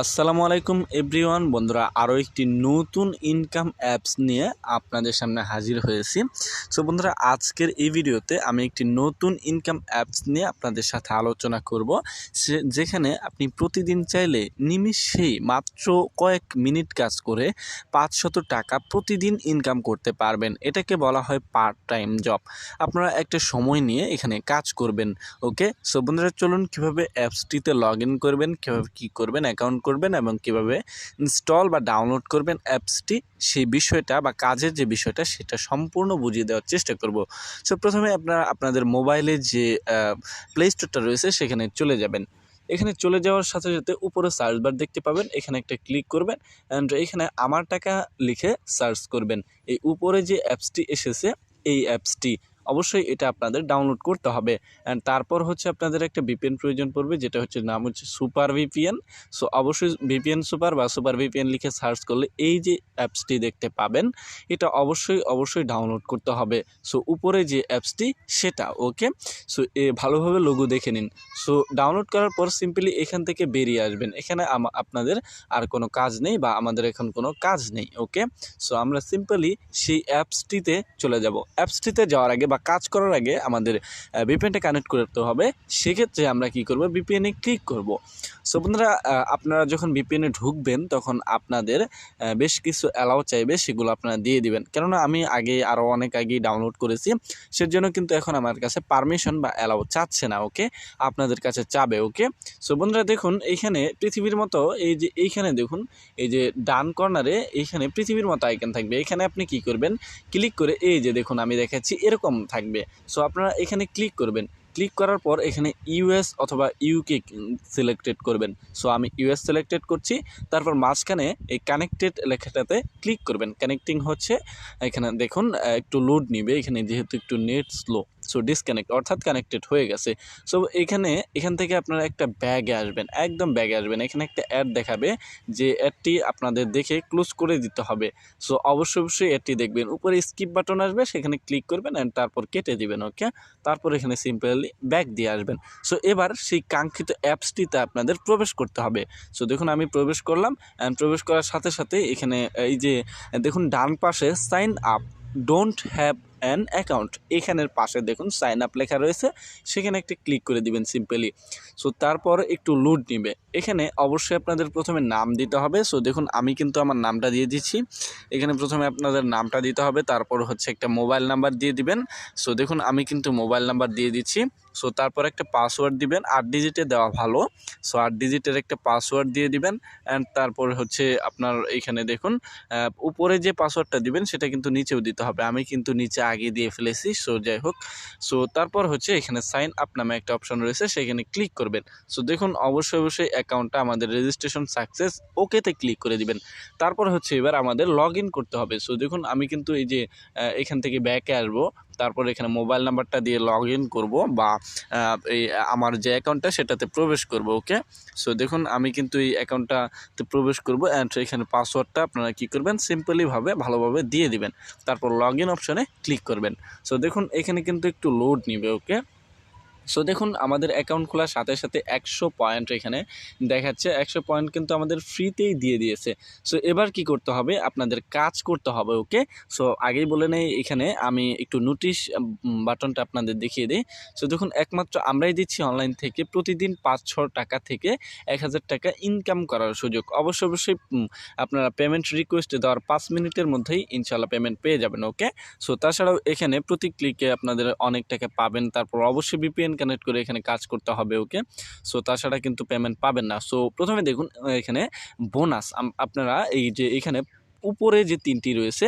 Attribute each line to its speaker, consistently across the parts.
Speaker 1: আসসালামু আলাইকুম এভরিওয়ান বন্ধুরা, আরও একটি নতুন ইনকাম অ্যাপস নিয়ে আপনাদের সামনে হাজির হয়েছি। সো বন্ধুরা, আজকের এই ভিডিওতে আমি একটি নতুন ইনকাম অ্যাপস নিয়ে আপনাদের সাথে আলোচনা করব, যেখানে আপনি প্রতিদিন চাইলে নিমিষেই মাত্র কয়েক মিনিট কাজ করে 500 টাকা প্রতিদিন ইনকাম করতে পারবেন। এটাকে বলা হয় পার্ট টাইম জব। আপনারা একটা সময় নিয়ে এখানে কাজ করবেন। ওকে, সো বন্ধুরা, চলুন কীভাবে অ্যাপসটিতে লগ ইন করবেন, কীভাবে কী করবেন, অ্যাকাউন্ট করবেন এবং কিভাবে ইনস্টল বা ডাউনলোড করবেন অ্যাপসটি, সেই বিষয়টা বা কাজের যে বিষয়টা সেটা সম্পূর্ণ বুঝিয়ে দেওয়ার চেষ্টা করব। সো প্রথমে আপনারা আপনাদের মোবাইলে যে প্লে স্টোরটা রয়েছে সেখানে চলে যাবেন। এখানে চলে যাওয়ার সাথে সাথে উপরে সার্চ বার দেখতে পাবেন, এখানে একটা ক্লিক করবেন অ্যান্ড এখানে আমার টাকা লিখে সার্চ করবেন। এই উপরে যে অ্যাপসটি এসেছে এই অ্যাপসটি অবশ্যই এটা আপনাদের ডাউনলোড করতে হবে। অ্যান্ড তারপর হচ্ছে আপনাদের একটা ভিপিএন প্রয়োজন পড়বে, যেটা হচ্ছে নাম হচ্ছে সুপার ভিপিএন। সো অবশ্যই ভিপিএন সুপার বা সুপার ভিপিএন লিখে সার্চ করলে এই যে অ্যাপসটি দেখতে পাবেন, এটা অবশ্যই ডাউনলোড করতে হবে। সো উপরে যে অ্যাপসটি সেটা। ওকে, সো ভালোভাবে লোগো দেখে নিন। সো ডাউনলোড করার পর সিম্পলি এখান থেকে বেরিয়ে আসবেন। এখানে আপনাদের আর কোনো কাজ নেই বা আমাদের এখন কোনো কাজ নেই। ওকে, সো আমরা সিম্পলি সেই অ্যাপসটিতে চলে যাব। অ্যাপসটিতে যাওয়ার আগে বা কাজ করার আগে আমাদের ভিপিএনটা কানেক্ট করতে হবে। সেক্ষেত্রে আমরা কি করব, ভিপিএনে ক্লিক করব। সো বন্ধুরা, আপনারা যখন ভিপিএনে ঢুকবেন তখন আপনাদের বেশ কিছু অ্যালাউ চাইবে, সেগুলো আপনারা দিয়ে দিবেন। কেননা আমি আরও অনেক আগেই ডাউনলোড করেছি, সেজন্য কিন্তু এখন আমার কাছে পারমিশন বা অ্যালাউ চাচ্ছে না। ওকে, আপনাদের কাছে চাবে। ওকে, সো বন্ধুরা দেখুন, এইখানে পৃথিবীর মতো এইখানে দেখুন, এই যে ডান কর্নারে এইখানে পৃথিবীর মতো আইকন থাকবে। এখানে আপনি কি করবেন, ক্লিক করে এই যে দেখুন আমি দেখাচ্ছি এরকম থাকবে। সো আপনারা এখানে ক্লিক করবেন। ক্লিক করার পর এখানে ইউএস অথবা ইউকে সিলেক্টেড করবেন। সো আমি ইউএস সিলেক্টেড করছি। তারপর মাঝখানে এই কানেক্টেড লেখাটাতে ক্লিক করবেন। কানেক্টিং হচ্ছে, এখানে দেখুন একটু লোড নিবে, এখানে যেহেতু একটু নেট স্লো। সো ডিসকানেক্ট অর্থাৎ কানেক্টেড হয়ে গেছে। সো এখান থেকে আপনারা একটা ব্যাগে আসবেন, একদম ব্যাগে আসবেন। এখানে একটা অ্যাড দেখাবে, যে অ্যাডটি আপনাদের দেখে ক্লোজ করে দিতে হবে। সো অবশ্যই অ্যাডটি দেখবেন। উপরে স্কিপ বাটন আসবে, সেখানে ক্লিক করবেন অ্যান্ড তারপর কেটে দিবেন। ওকে, তারপর এখানে সিম্পলি ব্যাক দিয়ে আসবেন। সো এবার সেই কাঙ্ক্ষিত অ্যাপসটিতে আপনাদের প্রবেশ করতে হবে। সো দেখুন আমি প্রবেশ করলাম অ্যান্ড প্রবেশ করার সাথে সাথে এখানে এই যে দেখুন ডান পাশে sign up don't have an account, এখানের পাশে দেখুন সাইন আপ লেখা রয়েছে, সেখানে একটা ক্লিক করে দিবেন সিম্পলি। সো তারপর একটু লোড নিবে। এখানে অবশ্যই আপনাদের প্রথমে নাম দিতে হবে। সো দেখুন আমি কিন্তু আমার নামটা দিয়ে দিচ্ছি। এখানে প্রথমে আপনাদের নামটা দিতে হবে, তারপর হচ্ছে একটা মোবাইল নাম্বার দিয়ে দিবেন। সো দেখুন আমি কিন্তু মোবাইল নাম্বার দিয়ে দিচ্ছি। সো তারপর একটা পাসওয়ার্ড দিবেন, 8 ডিজিটে দেওয়া ভালো। সো 8 ডিজিটের একটা পাসওয়ার্ড দিয়ে দিবেন অ্যান্ড তারপর হচ্ছে আপনার এইখানে দেখুন উপরে যে পাসওয়ার্ডটা দিবেন সেটা কিন্তু নিচেও দিতে হবে। আমি কিন্তু নিচে আগে দিয়ে ফেলেছি। সো যাই হোক, সো তারপর হচ্ছে এখানে সাইন আপ নামে একটা অপশন রয়েছে, সেখানে ক্লিক করবেন। সো দেখুন অবশ্যই অ্যাকাউন্টটা আমাদের রেজিস্ট্রেশন সাকসেস, ওকেতে ক্লিক করে দিবেন। তারপর হচ্ছে এবার আমাদের লগ ইন করতে হবে। সো দেখুন আমি কিন্তু এই যে এখান থেকে ব্যাকে আসবো, তারপর এখানে মোবাইল নাম্বারটা দিয়ে লগ ইন করবো বা এই আমার যে অ্যাকাউন্টটা সেটাতে প্রবেশ করব। ওকে, সো দেখুন আমি কিন্তু এই অ্যাকাউন্টটাতে প্রবেশ করব অ্যান্ড এখানে পাসওয়ার্ডটা আপনারা কী করবেন, সিম্পলিভাবে ভালোভাবে দিয়ে দিবেন। তারপর লগ ইন অপশনে ক্লিক করবেন। সো দেখুন এখানে কিন্তু একটু লোড নিবে। ওকে, সো দেখুন আমাদের অ্যাকাউন্ট খোলার সাথে সাথে 100 পয়েন্ট এখানে দেখাচ্ছে। 100 পয়েন্ট কিন্তু আমাদের ফ্রিতেই দিয়ে দিয়েছে। সো এবার কি করতে হবে, আপনাদের কাজ করতে হবে। ওকে, সো আগেই বলে নেই, এখানে আমি একটু নোটিশ বাটনটা আপনাদের দেখিয়ে দিই। সো দেখুন একমাত্র আমরাই দিচ্ছি অনলাইন থেকে প্রতিদিন 500 টাকা থেকে 1000 টাকা ইনকাম করার সুযোগ। অবশ্যই আপনারা পেমেন্ট রিকোয়েস্ট দেওয়ার 5 মিনিটের মধ্যেই ইনশাল্লাহ পেমেন্ট পেয়ে যাবেন। ওকে, সো তাছাড়াও এখানে প্রতি ক্লিকে আপনাদের অনেক টাকা পাবেন। তারপর অবশ্যই ভিপিএন কানেক্ট করে এখানে কাজ করতে হবে। ওকে, সো তাছাড়া কিন্তু পেমেন্ট পাবেন না। সো প্রথমে দেখুন এখানে বোনাস, আপনারা এই যে এখানে উপরে যে 3টি রয়েছে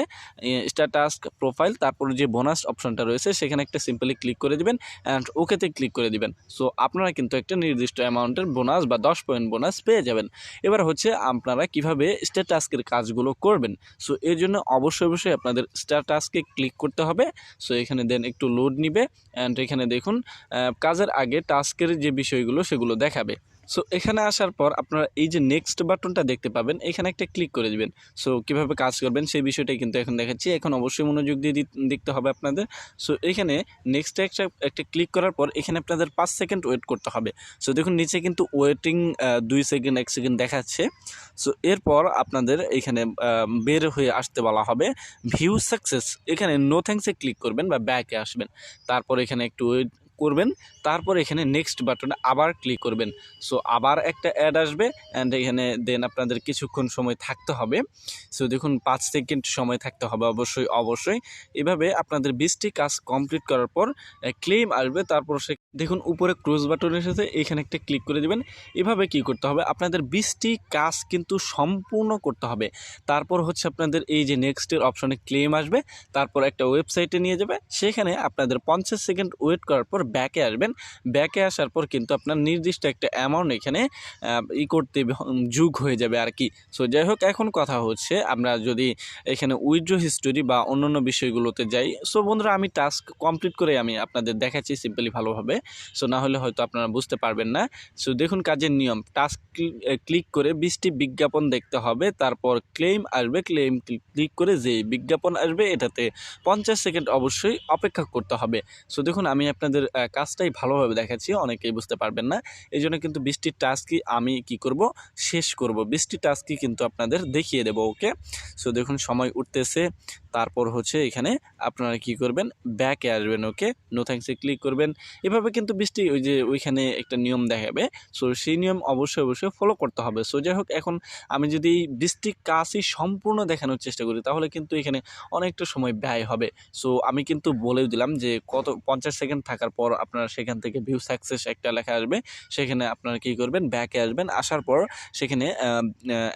Speaker 1: স্ট্যাটাস, প্রোফাইল, তারপরে যে বোনাস অপশনটা রয়েছে সেখানে একটা সিম্পলি ক্লিক করে দিবেন অ্যান্ড ওকেতে ক্লিক করে দিবেন। সো আপনারা কিন্তু একটা নির্দিষ্ট অ্যামাউন্টের বোনাস বা 10 পয়েন্ট বোনাস পেয়ে যাবেন। এবার হচ্ছে আপনারা কিভাবে স্ট্যাটাসকের কাজগুলো করবেন। সো এর জন্য অবশ্যই আপনাদের স্ট্যাটাসকে ক্লিক করতে হবে। সো এখানে দেন একটু লোড নিবে অ্যান্ড এখানে দেখুন কাজের আগে টাস্কের যে বিষয়গুলো সেগুলো দেখাবে। সো এখানে আসার পর আপনারা এই যে নেক্সট বাটনটা দেখতে পাবেন, এখানে একটা ক্লিক করে দিবেন। সো কীভাবে কাজ করবেন সেই বিষয়টাই কিন্তু এখন দেখাচ্ছি। এখন অবশ্যই মনোযোগ দিয়ে দেখতে হবে আপনাদের। সো এখানে নেক্সটে একটা ক্লিক করার পর এখানে আপনাদের 5 সেকেন্ড ওয়েট করতে হবে। সো দেখুন নিচে কিন্তু ওয়েটিং 2 সেকেন্ড 1 সেকেন্ড দেখাচ্ছে। সো এরপর আপনাদের এখানে বের হয়ে আসতে বলা হবে ভিউ সাকসেস। এখানে নো থ্যাঙ্কসে ক্লিক করবেন বা ব্যাকে আসবেন। তারপর এখানে একটু ওয়েট করবেন, তারপর এখানে নেক্সট বাটনে আবার ক্লিক করবেন। সো আবার একটা অ্যাড আসবে অ্যান্ড এখানে দেন আপনাদের কিছুক্ষণ সময় থাকতে হবে। সো দেখুন 5 সেকেন্ড সময় থাকতে হবে অবশ্যই। এভাবে আপনাদের 20টি কাজ কমপ্লিট করার পর ক্লেম আসবে। তারপর সে দেখুন উপরে ক্লোজ বাটন এসেছে, এখানে একটা ক্লিক করে দেবেন। এভাবে কি করতে হবে, আপনাদের 20টি কাজ কিন্তু সম্পূর্ণ করতে হবে। তারপর হচ্ছে আপনাদের এই যে নেক্সটের অপশনে ক্লেম আসবে, তারপর একটা ওয়েবসাইটে নিয়ে যাবে। সেখানে আপনাদের 50 সেকেন্ড ওয়েট করার পর ব্যাকে আসবেন। ব্যাকে আসার পর কিন্তু আপনার নির্দিষ্ট একটা অ্যামাউন্ট এখানে করতে যোগ হয়ে যাবে আর কি। সো যাই হোক, এখন কথা হচ্ছে আমরা যদি এখানে উইথড্র হিস্টোরি বা অন্যান্য বিষয়গুলোতে যাই। সো বন্ধুরা, আমি টাস্ক কমপ্লিট করে আমি আপনাদের দেখাচ্ছি সিম্পলি ভালোভাবে। সো না হলে হয়তো আপনারা বুঝতে পারবেন না। সো দেখুন কাজের নিয়ম, টাস্ক ক্লিক করে 20টি বিজ্ঞাপন দেখতে হবে। তারপর ক্লেম আসবে, ক্লেম ক্লিক করে যে বিজ্ঞাপন আসবে এটাতে 50 সেকেন্ড অবশ্যই অপেক্ষা করতে হবে। সো দেখুন আমি আপনাদের কাজটাই ভালোভাবে দেখাচ্ছি, অনেকেই বুঝতে পারবেন না। এই জন্য কিন্তু 20টি টাস্কই আমি কি করব, শেষ করব। 20টি টাস্কই কিন্তু আপনাদের দেখিয়ে দেবো। ওকে, সো দেখুন সময় উঠতেছে। তারপর হচ্ছে এখানে আপনারা কি করবেন, ব্যাকে আসবেন। ওকে, নো থ্যাঙ্কসে ক্লিক করবেন। এভাবে কিন্তু 20টি ওই যে ওইখানে একটা নিয়ম দেখাবে। সো সেই নিয়ম অবশ্যই ফলো করতে হবে। সো যাই হোক, এখন আমি যদি 20টি কাজই সম্পূর্ণ দেখানোর চেষ্টা করি তাহলে কিন্তু এখানে অনেকটা সময় ব্যয় হবে। সো আমি কিন্তু বলেও দিলাম যে কত 50 সেকেন্ড থাকার পর আপনারা সেখান থেকে ভিউ সাকসেস একটা লেখা আসবে। সেখানে আপনারা কী করবেন, ব্যাকে আসবেন। আসার পর সেখানে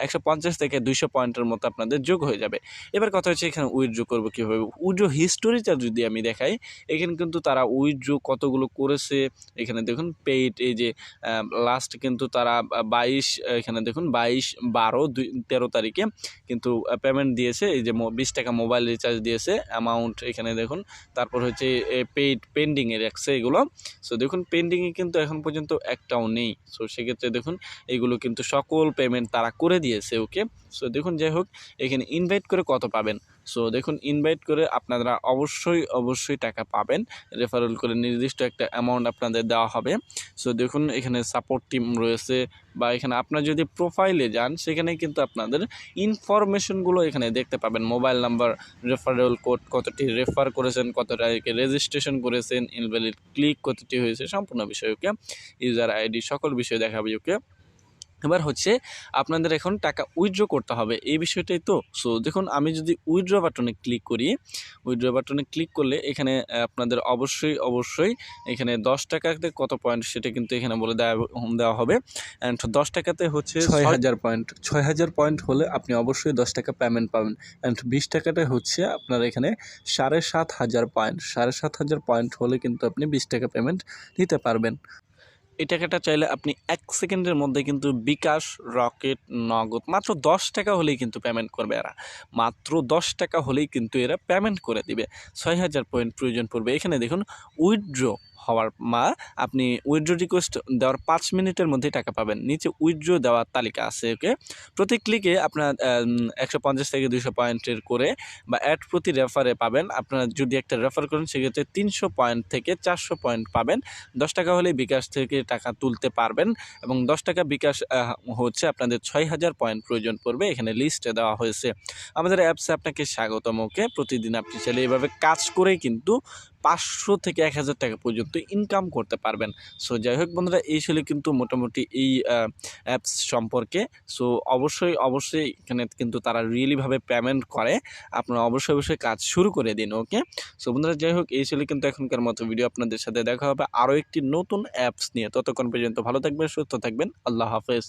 Speaker 1: 150 থেকে 200 পয়েন্টের মতো আপনাদের যোগ হয়ে যাবে। এবার কথা হচ্ছে এখানে উইথড্র করবো কীভাবে। উইথড্র হিস্টোরিটা যদি আমি দেখাই, এখানে কিন্তু তারা উইথড্র কতগুলো করেছে এখানে দেখুন। পেইড এই যে লাস্ট কিন্তু তারা 22 এখানে দেখুন 22/12/13 তারিখে কিন্তু পেমেন্ট দিয়েছে। এই যে 20 টাকা মোবাইল রিচার্জ দিয়েছে অ্যামাউন্ট এখানে দেখুন। তারপর হচ্ছে পেইড পেন্ডিংয়ে রাখছে এগুলো। সো দেখুন পেন্ডিংয়ে কিন্তু এখন পর্যন্ত একটাও নেই। সো সেক্ষেত্রে দেখুন এগুলো কিন্তু সকল পেমেন্ট তারা করে দিয়েছে। ওকে, সো দেখুন যাই হোক, এখানে ইনভাইট করে কত পাবেন। সো দেখুন ইনভাইট করে আপনারা অবশ্যই টাকা পাবেন। রেফারেল করে নির্দিষ্ট একটা অ্যামাউন্ট আপনাদের দেওয়া হবে। সো দেখুন এখানে সাপোর্ট টিম রয়েছে, বা এখানে আপনার যদি প্রোফাইলে যান সেখানে কিন্তু আপনাদের ইনফরমেশনগুলো এখানে দেখতে পাবেন। মোবাইল নাম্বার, রেফারেল কোড, কতটি রেফার করেছেন, কতটাকে রেজিস্ট্রেশন করেছেন, ইনভ্যালিড ক্লিক কতটি হয়েছে, সম্পূর্ণ বিষয়। ওকে, ইউজার আইডি সকল বিষয় দেখাবে। ওকে, এবার হচ্ছে আপনাদের এখন টাকা উইথড্র করতে হবে, এই বিষয়টাই তো। সো দেখুন আমি যদি উইথড্র বাটনে ক্লিক করি, উইথড্র বাটনে ক্লিক করলে এখানে আপনাদের অবশ্যই এখানে 10 টাকাতে কত পয়েন্ট সেটা কিন্তু এখানে বলে দেওয়া হবে। অ্যান্ড 10 টাকাতে হচ্ছে 6000 পয়েন্ট। 6000 পয়েন্ট হলে আপনি অবশ্যই 10 টাকা পেমেন্ট পাবেন। অ্যান্ড 20 টাকাটা হচ্ছে আপনার এখানে 7500 পয়েন্ট। 7500 পয়েন্ট হলে কিন্তু আপনি 20 টাকা পেমেন্ট নিতে পারবেন। এই টাকাটা চাইলে আপনি 1 সেকেন্ডের মধ্যে কিন্তু বিকাশ, রকেট, নগদ মাত্র 10 টাকা হলেই কিন্তু পেমেন্ট করবে এরা। মাত্র 10 টাকা হলেই কিন্তু এরা পেমেন্ট করে দিবে। 6000 পয়েন্ট প্রয়োজন পড়বে। এখানে দেখুন উইথড্র হওয়ার আপনি উইথড্র রিকোয়েস্ট দেওয়ার 5 মিনিটের মধ্যেই টাকা পাবেন। নিচে উইথড্র দেওয়ার তালিকা আছে। ওকে, প্রতি ক্লিকে আপনার 150 থেকে 200 পয়েন্টের করে বা অ্যাড প্রতি রেফারে পাবেন। আপনারা যদি একটা রেফার করেন সেক্ষেত্রে 300 পয়েন্ট থেকে 400 পয়েন্ট পাবেন। 10 টাকা হলে বিকাশ থেকে টাকা তুলতে পারবেন এবং 10 টাকা বিকাশ হচ্ছে আপনাদের 6000 পয়েন্ট প্রয়োজন পড়বে। এখানে লিস্টে দেওয়া হয়েছে। আমাদের অ্যাপসে আপনাকে স্বাগতম। ওকে, প্রতিদিন আপনি চাইলে এভাবে কাজ করেই কিন্তু 500 থেকে 1000 টাকা পর্যন্ত ইনকাম করতে পারবেন। সো যাই হোক বন্ধুরা, এই ছিল কিন্তু মোটামুটি এই অ্যাপস সম্পর্কে। সো অবশ্যই এখানে কিন্তু তারা রিয়েলিভাবে পেমেন্ট করে। আপনারা অবশ্যই কাজ শুরু করে দিন। ওকে, সো বন্ধুরা যাই হোক, এই ছিল কিন্তু এখনকার মতো ভিডিও। আপনাদের সাথে দেখা হবে আরও একটি নতুন অ্যাপস নিয়ে। ততক্ষণ পর্যন্ত ভালো থাকবেন, সুস্থ থাকবেন। আল্লাহ হাফেজ।